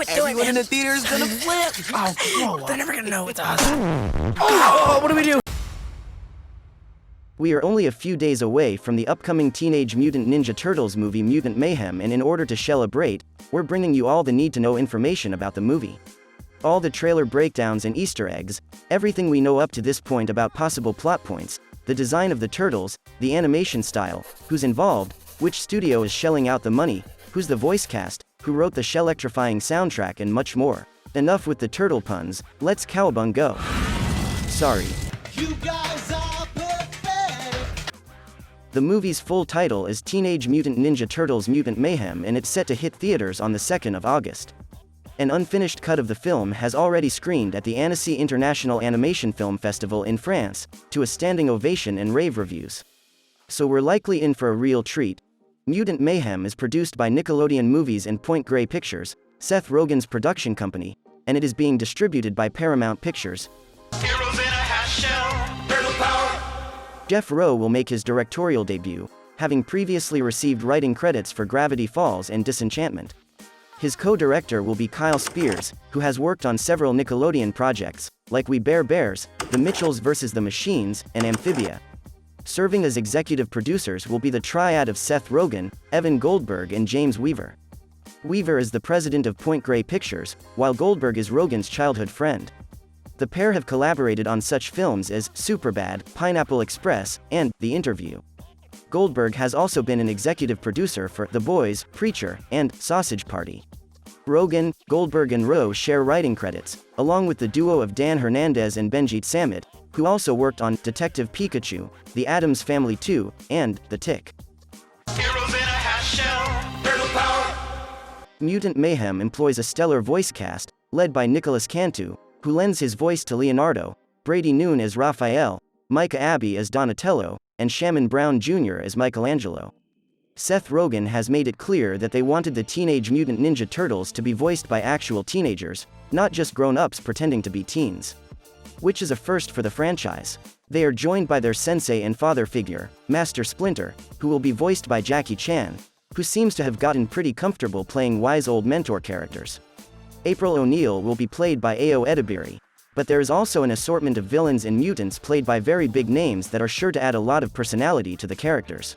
Keep doing Everyone it. in the theater is gonna flip. Oh, whoa. They're never gonna know it's us. Oh, what do we do? We are only a few days away from the upcoming Teenage Mutant Ninja Turtles movie Mutant Mayhem, and in order to celebrate, we're bringing you all the need-to-know information about the movie. All the trailer breakdowns and Easter eggs, everything we know up to this point about possible plot points, the design of the turtles, the animation style, who's involved, which studio is shelling out the money, who's the voice cast, who wrote the shell-electrifying soundtrack, and much more. Enough with the turtle puns, let's cowabung-GO. Sorry. You guys are perfect. The movie's full title is Teenage Mutant Ninja Turtles Mutant Mayhem, and it's set to hit theaters on the 2nd of August. An unfinished cut of the film has already screened at the Annecy International Animation Film Festival in France, to a standing ovation and rave reviews. So we're likely in for a real treat. Mutant Mayhem is produced by Nickelodeon Movies and Point Grey Pictures, Seth Rogen's production company, and it is being distributed by Paramount Pictures. Heroes in a half shell. Turtle power. Jeff Rowe will make his directorial debut, having previously received writing credits for Gravity Falls and Disenchantment. His co-director will be Kyle Spears, who has worked on several Nickelodeon projects, like We Bare Bears, The Mitchells vs. the Machines, and Amphibia. Serving as executive producers will be the triad of Seth Rogen, Evan Goldberg, and James Weaver. Weaver is the president of Point Grey Pictures, while Goldberg is Rogen's childhood friend. The pair have collaborated on such films as Superbad, Pineapple Express, and The Interview. Goldberg has also been an executive producer for The Boys, Preacher, and Sausage Party. Rogen, Goldberg, and Rowe share writing credits, along with the duo of Dan Hernandez and Benjit Samit, who also worked on Detective Pikachu, The Addams Family 2, and The Tick. Heroes in a half shell. Turtle power. Mutant Mayhem employs a stellar voice cast, led by Nicholas Cantu, who lends his voice to Leonardo, Brady Noon as Raphael, Micah Abbey as Donatello, and Shamon Brown Jr. as Michelangelo. Seth Rogen has made it clear that they wanted the Teenage Mutant Ninja Turtles to be voiced by actual teenagers, not just grown-ups pretending to be teens. Which is a first for the franchise. They are joined by their sensei and father figure, Master Splinter, who will be voiced by Jackie Chan, who seems to have gotten pretty comfortable playing wise old mentor characters. April O'Neil will be played by Ayo Edebiri, but there is also an assortment of villains and mutants played by very big names that are sure to add a lot of personality to the characters.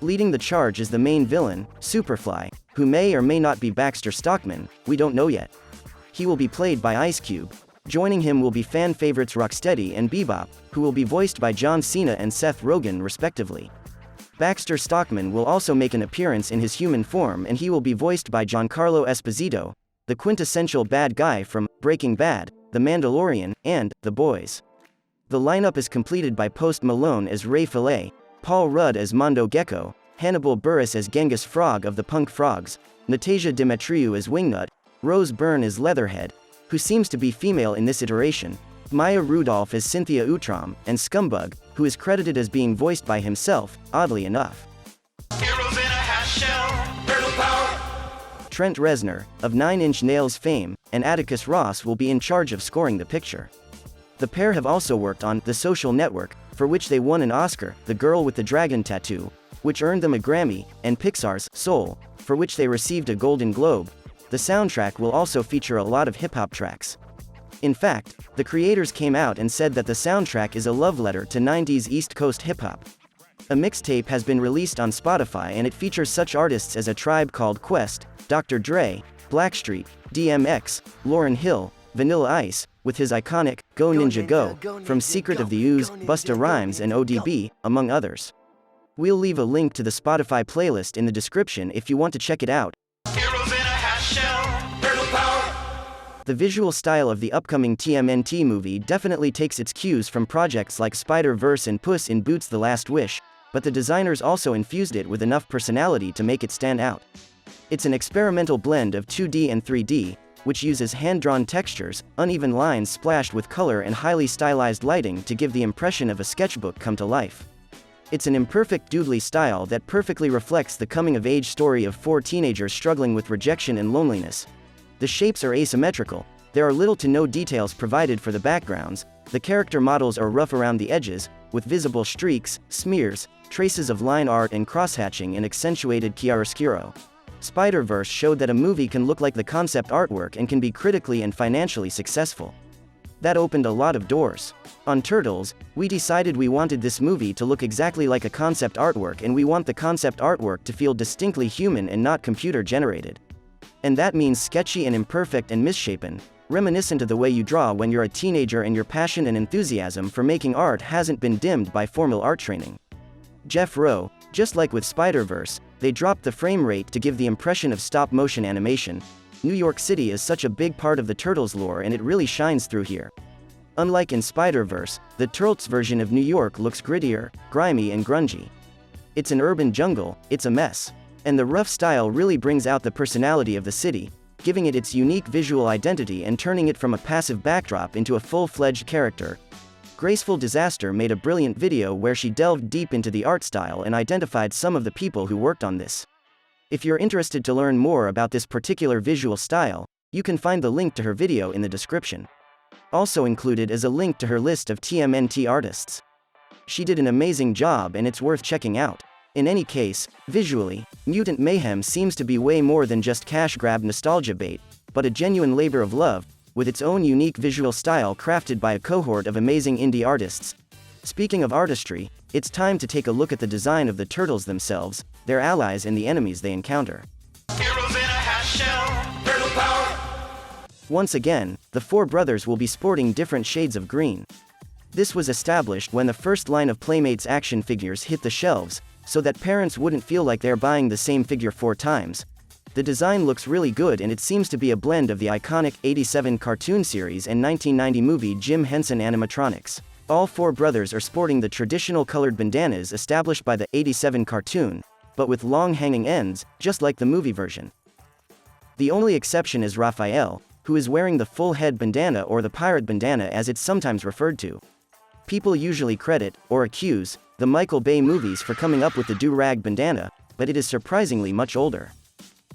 Leading the charge is the main villain, Superfly, who may or may not be Baxter Stockman, we don't know yet. He will be played by Ice Cube. Joining him will be fan favorites Rocksteady and Bebop, who will be voiced by John Cena and Seth Rogen respectively. Baxter Stockman will also make an appearance in his human form, and he will be voiced by Giancarlo Esposito, the quintessential bad guy from Breaking Bad, The Mandalorian, and The Boys. The lineup is completed by Post Malone as Ray Fillet, Paul Rudd as Mondo Gecko, Hannibal Buress as Genghis Frog of the Punk Frogs, Natasha Demetriou as Wingnut, Rose Byrne as Leatherhead, who seems to be female in this iteration, Maya Rudolph as Cynthia Utrom, and Scumbug, who is credited as being voiced by himself, oddly enough. Heroes in a half shell. Turtle power. Trent Reznor, of Nine Inch Nails fame, and Atticus Ross will be in charge of scoring the picture. The pair have also worked on The Social Network, for which they won an Oscar, The Girl with the Dragon Tattoo, which earned them a Grammy, and Pixar's Soul, for which they received a Golden Globe. The soundtrack will also feature a lot of hip-hop tracks. In fact, the creators came out and said that the soundtrack is a love letter to 90s East Coast hip-hop. A mixtape has been released on Spotify, and it features such artists as A Tribe Called Quest, Dr. Dre, Blackstreet, DMX, Lauryn Hill, Vanilla Ice, with his iconic Go Ninja Go, from Secret of the Ooze, Busta Rhymes, and ODB, among others. We'll leave a link to the Spotify playlist in the description if you want to check it out. Heroes in a half shell. Turtle power. The visual style of the upcoming TMNT movie definitely takes its cues from projects like Spider-Verse and Puss in Boots: The Last Wish, but the designers also infused it with enough personality to make it stand out. It's an experimental blend of 2D and 3D, which uses hand-drawn textures, uneven lines splashed with color, and highly stylized lighting to give the impression of a sketchbook come to life. It's an imperfect doodly style that perfectly reflects the coming-of-age story of four teenagers struggling with rejection and loneliness. The shapes are asymmetrical, there are little to no details provided for the backgrounds, the character models are rough around the edges, with visible streaks, smears, traces of line art and crosshatching and accentuated chiaroscuro. Spider-Verse showed that a movie can look like the concept artwork and can be critically and financially successful. That opened a lot of doors. On Turtles, we decided we wanted this movie to look exactly like a concept artwork, and we want the concept artwork to feel distinctly human and not computer-generated. And that means sketchy and imperfect and misshapen, reminiscent of the way you draw when you're a teenager and your passion and enthusiasm for making art hasn't been dimmed by formal art training. Jeff Rowe, just like with Spider-Verse, they dropped the frame rate to give the impression of stop-motion animation. New York City is such a big part of the Turtles lore, and it really shines through here. Unlike in Spider-Verse, the Turtles version of New York looks grittier, grimy and grungy. It's an urban jungle, it's a mess. And the rough style really brings out the personality of the city, giving it its unique visual identity and turning it from a passive backdrop into a full-fledged character. Graceful Disaster made a brilliant video where she delved deep into the art style and identified some of the people who worked on this. If you're interested to learn more about this particular visual style, you can find the link to her video in the description. Also included is a link to her list of TMNT artists. She did an amazing job and it's worth checking out. In any case, visually, Mutant Mayhem seems to be way more than just cash grab nostalgia bait, but a genuine labor of love, with its own unique visual style crafted by a cohort of amazing indie artists. Speaking of artistry, it's time to take a look at the design of the Turtles themselves, their allies and the enemies they encounter. Heroes in a half shell, turtle power. Once again, the four brothers will be sporting different shades of green. This was established when the first line of Playmates action figures hit the shelves, so that parents wouldn't feel like they're buying the same figure 4 times. The design looks really good, and it seems to be a blend of the iconic '87 cartoon series and 1990 movie Jim Henson animatronics. All four brothers are sporting the traditional colored bandanas established by the '87 cartoon, but with long hanging ends, just like the movie version. The only exception is Raphael, who is wearing the full head bandana, or the pirate bandana as it's sometimes referred to. People usually credit, or accuse, the Michael Bay movies for coming up with the do-rag bandana, but it is surprisingly much older.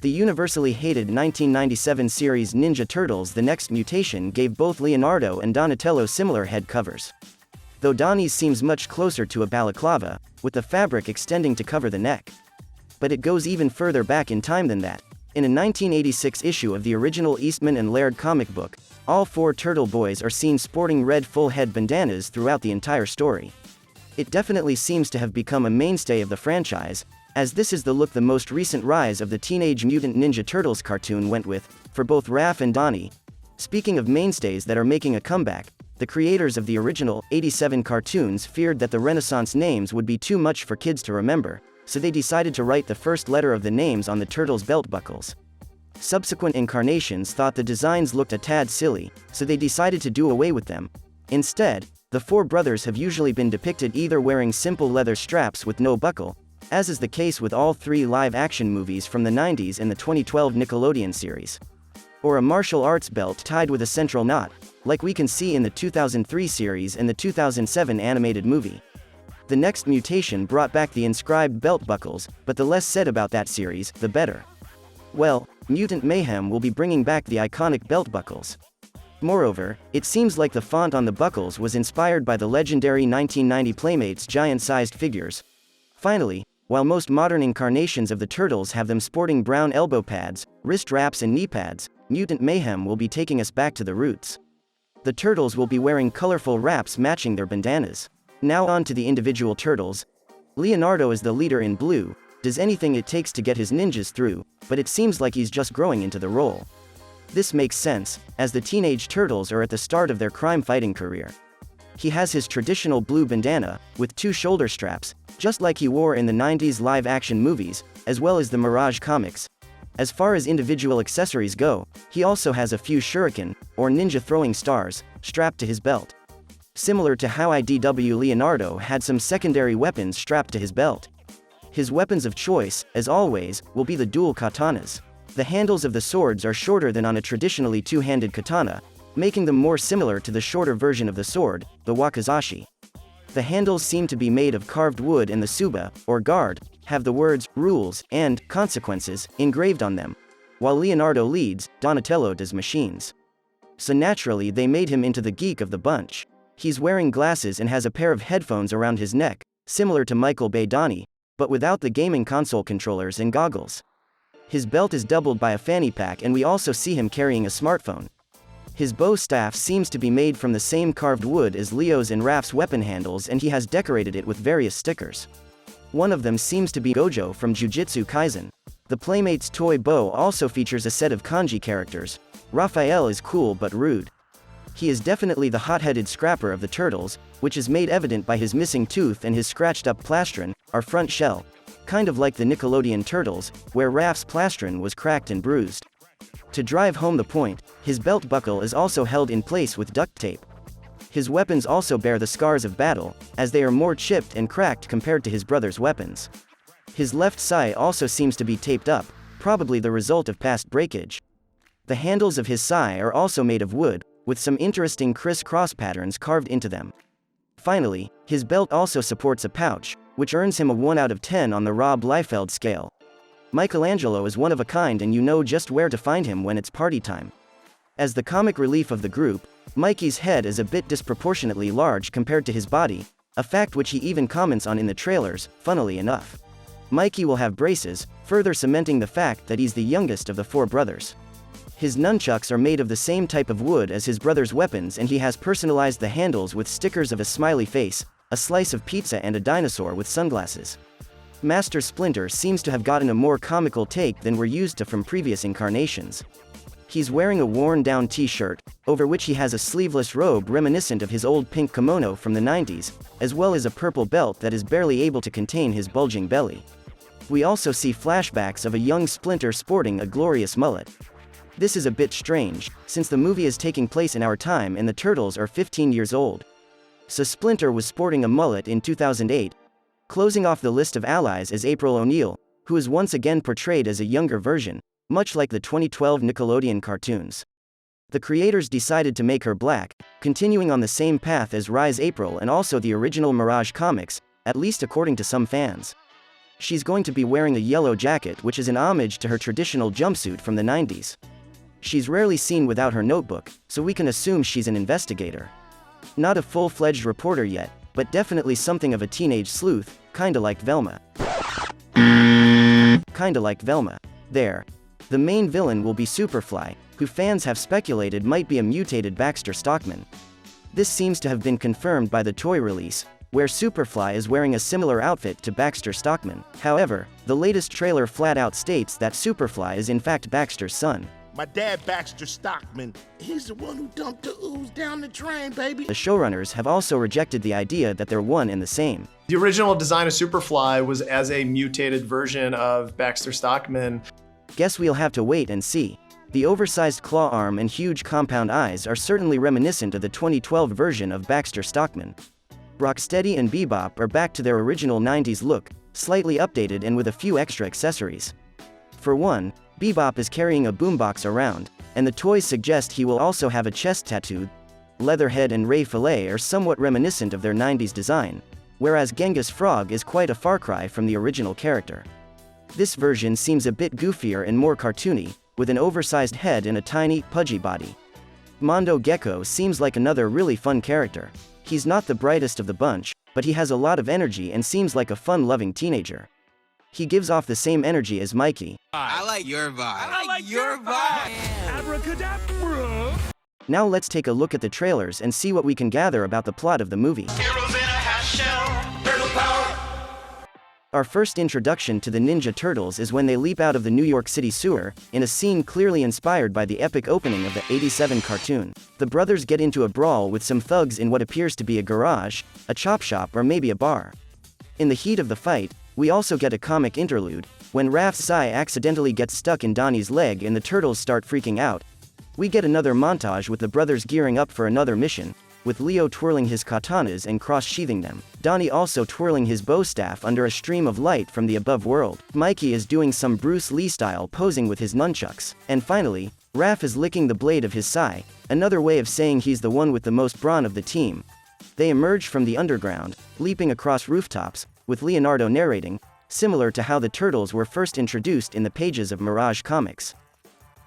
The universally hated 1997 series Ninja Turtles: The Next Mutation gave both Leonardo and Donatello similar head covers. Though Donnie's seems much closer to a balaclava, with the fabric extending to cover the neck. But it goes even further back in time than that. In a 1986 issue of the original Eastman and Laird comic book, all four Turtle Boys are seen sporting red full-head bandanas throughout the entire story. It definitely seems to have become a mainstay of the franchise, as this is the look the most recent rise of the Teenage Mutant Ninja Turtles cartoon went with, for both Raph and Donnie. Speaking of mainstays that are making a comeback, the creators of the original '87 cartoons feared that the Renaissance names would be too much for kids to remember, so they decided to write the first letter of the names on the Turtles' belt buckles. Subsequent incarnations thought the designs looked a tad silly, so they decided to do away with them. Instead, the four brothers have usually been depicted either wearing simple leather straps with no buckle, as is the case with all 3 live-action movies from the 90s and the 2012 Nickelodeon series, or a martial arts belt tied with a central knot, like we can see in the 2003 series and the 2007 animated movie. The Next Mutation brought back the inscribed belt buckles, but the less said about that series, the better. Well, Mutant Mayhem will be bringing back the iconic belt buckles. Moreover, it seems like the font on the buckles was inspired by the legendary 1990 Playmates giant-sized figures. Finally, while most modern incarnations of the Turtles have them sporting brown elbow pads, wrist wraps and knee pads, Mutant Mayhem will be taking us back to the roots. The Turtles will be wearing colorful wraps matching their bandanas. Now on to the individual Turtles. Leonardo is the leader in blue, does anything it takes to get his ninjas through, but it seems like he's just growing into the role. This makes sense, as the Teenage Turtles are at the start of their crime-fighting career. He has his traditional blue bandana, with 2 shoulder straps, just like he wore in the 90s live-action movies, as well as the Mirage comics. As far as individual accessories go, he also has a few shuriken, or ninja throwing stars, strapped to his belt. Similar to how IDW Leonardo had some secondary weapons strapped to his belt. His weapons of choice, as always, will be the dual katanas. The handles of the swords are shorter than on a traditionally 2-handed katana, making them more similar to the shorter version of the sword, the wakizashi. The handles seem to be made of carved wood, and the tsuba, or guard, have the words, rules, and consequences, engraved on them. While Leonardo leads, Donatello does machines. So naturally they made him into the geek of the bunch. He's wearing glasses and has a pair of headphones around his neck, similar to Michael Bay Donnie, but without the gaming console controllers and goggles. His belt is doubled by a fanny pack, and we also see him carrying a smartphone. His bow staff seems to be made from the same carved wood as Leo's and Raph's weapon handles, and he has decorated it with various stickers. One of them seems to be Gojo from Jujutsu Kaisen. The Playmates toy bow also features a set of kanji characters. Raphael is cool but rude. He is definitely the hot-headed scrapper of the turtles, which is made evident by his missing tooth and his scratched-up plastron, our front shell. Kind of like the Nickelodeon Turtles, where Raph's plastron was cracked and bruised. To drive home the point, his belt buckle is also held in place with duct tape. His weapons also bear the scars of battle, as they are more chipped and cracked compared to his brother's weapons. His left sai also seems to be taped up, probably the result of past breakage. The handles of his sai are also made of wood, with some interesting criss-cross patterns carved into them. Finally, his belt also supports a pouch, which earns him a 1 out of 10 on the Rob Liefeld scale. Michelangelo is one of a kind, and you know just where to find him when it's party time. As the comic relief of the group, Mikey's head is a bit disproportionately large compared to his body, a fact which he even comments on in the trailers, funnily enough. Mikey will have braces, further cementing the fact that he's the youngest of the 4 brothers. His nunchucks are made of the same type of wood as his brother's weapons, and he has personalized the handles with stickers of a smiley face, a slice of pizza, and a dinosaur with sunglasses. Master Splinter seems to have gotten a more comical take than we're used to from previous incarnations. He's wearing a worn-down t-shirt, over which he has a sleeveless robe reminiscent of his old pink kimono from the 90s, as well as a purple belt that is barely able to contain his bulging belly. We also see flashbacks of a young Splinter sporting a glorious mullet. This is a bit strange, since the movie is taking place in our time and the Turtles are 15 years old. So Splinter was sporting a mullet in 2008. Closing off the list of allies is April O'Neil, who is once again portrayed as a younger version, much like the 2012 Nickelodeon cartoons. The creators decided to make her black, continuing on the same path as Rise April and also the original Mirage comics, at least according to some fans. She's going to be wearing a yellow jacket, which is an homage to her traditional jumpsuit from the 90s. She's rarely seen without her notebook, so we can assume she's an investigator. Not a full-fledged reporter yet, but definitely something of a teenage sleuth, kinda like Velma. Kinda like Velma. There. The main villain will be Superfly, who fans have speculated might be a mutated Baxter Stockman. This seems to have been confirmed by the toy release, where Superfly is wearing a similar outfit to Baxter Stockman. However, the latest trailer flat-out states that Superfly is in fact Baxter's son. My dad, Baxter Stockman, he's the one who dumped the ooze down the drain, baby. The showrunners have also rejected the idea that they're one and the same. The original design of Superfly was as a mutated version of Baxter Stockman. Guess we'll have to wait and see. The oversized claw arm and huge compound eyes are certainly reminiscent of the 2012 version of Baxter Stockman. Rocksteady and Bebop are back to their original 90s look, slightly updated and with a few extra accessories. For one, Bebop is carrying a boombox around, and the toys suggest he will also have a chest tattoo. Leatherhead and Ray Fillet are somewhat reminiscent of their 90s design, whereas Genghis Frog is quite a far cry from the original character. This version seems a bit goofier and more cartoony, with an oversized head and a tiny, pudgy body. Mondo Gecko seems like another really fun character. He's not the brightest of the bunch, but he has a lot of energy and seems like a fun-loving teenager. He gives off the same energy as Mikey. I like your vibe. I like your vibe. Abracadabra. Now let's take a look at the trailers and see what we can gather about the plot of the movie. Heroes in a half shell, turtle power. Our first introduction to the Ninja Turtles is when they leap out of the New York City sewer, in a scene clearly inspired by the epic opening of the '87 cartoon. The brothers get into a brawl with some thugs in what appears to be a garage, a chop shop, or maybe a bar. In the heat of the fight, we also get a comic interlude, when Raph's sai accidentally gets stuck in Donnie's leg and the turtles start freaking out. We get another montage with the brothers gearing up for another mission, with Leo twirling his katanas and cross-sheathing them. Donnie also twirling his bow staff under a stream of light from the above world. Mikey is doing some Bruce Lee style posing with his nunchucks. And finally, Raph is licking the blade of his sai, another way of saying he's the one with the most brawn of the team. They emerge from the underground, leaping across rooftops, with Leonardo narrating, similar to how the Turtles were first introduced in the pages of Mirage comics.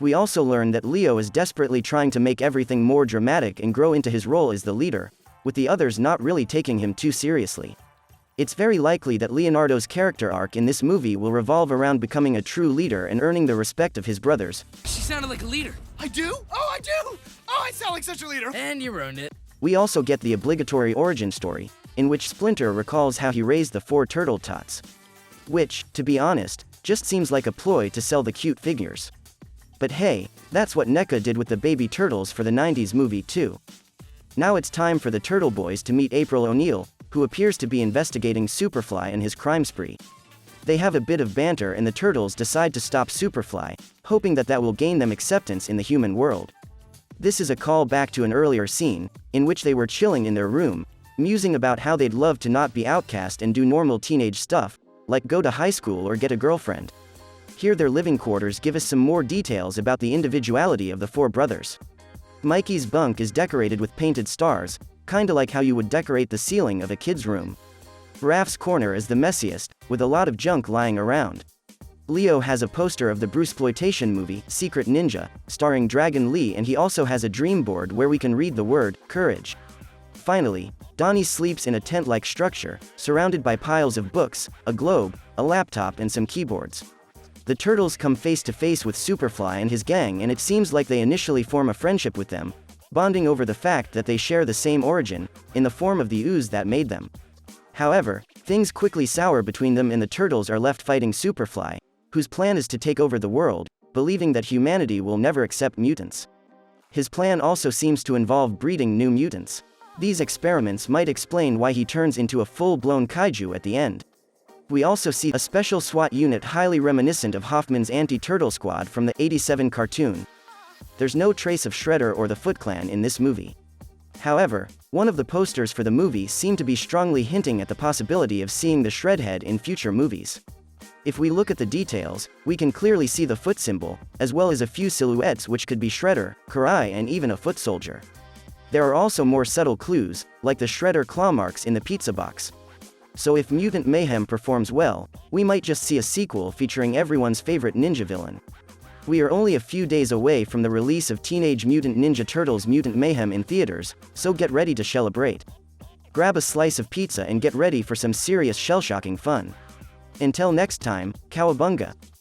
We also learn that Leo is desperately trying to make everything more dramatic and grow into his role as the leader, with the others not really taking him too seriously. It's very likely that Leonardo's character arc in this movie will revolve around becoming a true leader and earning the respect of his brothers. She sounded like a leader. I do? Oh, I do! Oh, I sound like such a leader! And you ruined it. We also get the obligatory origin story, in which Splinter recalls how he raised the 4 turtle tots. Which, to be honest, just seems like a ploy to sell the cute figures. But hey, that's what NECA did with the baby turtles for the 90s movie too. Now it's time for the Turtle Boys to meet April O'Neil, who appears to be investigating Superfly and his crime spree. They have a bit of banter and the turtles decide to stop Superfly, hoping that will gain them acceptance in the human world. This is a call back to an earlier scene, in which they were chilling in their room, musing about how they'd love to not be outcast and do normal teenage stuff, like go to high school or get a girlfriend. Here their living quarters give us some more details about the individuality of the 4 brothers. Mikey's bunk is decorated with painted stars, kinda like how you would decorate the ceiling of a kid's room. Raph's corner is the messiest, with a lot of junk lying around. Leo has a poster of the Bruceploitation movie, Secret Ninja, starring Dragon Lee, and he also has a dream board where we can read the word, courage. Finally, Donnie sleeps in a tent-like structure, surrounded by piles of books, a globe, a laptop and some keyboards. The turtles come face to face with Superfly and his gang, and it seems like they initially form a friendship with them, bonding over the fact that they share the same origin, in the form of the ooze that made them. However, things quickly sour between them and the turtles are left fighting Superfly, whose plan is to take over the world, believing that humanity will never accept mutants. His plan also seems to involve breeding new mutants. These experiments might explain why he turns into a full-blown kaiju at the end. We also see a special SWAT unit highly reminiscent of Hoffman's Anti-Turtle Squad from the '87 cartoon. There's no trace of Shredder or the Foot Clan in this movie. However, one of the posters for the movie seemed to be strongly hinting at the possibility of seeing the Shredhead in future movies. If we look at the details, we can clearly see the foot symbol, as well as a few silhouettes which could be Shredder, Karai and even a foot soldier. There are also more subtle clues, like the Shredder claw marks in the pizza box. So if Mutant Mayhem performs well, we might just see a sequel featuring everyone's favorite ninja villain. We are only a few days away from the release of Teenage Mutant Ninja Turtles Mutant Mayhem in theaters, so get ready to celebrate. Grab a slice of pizza and get ready for some serious shell-shocking fun. Until next time, cowabunga!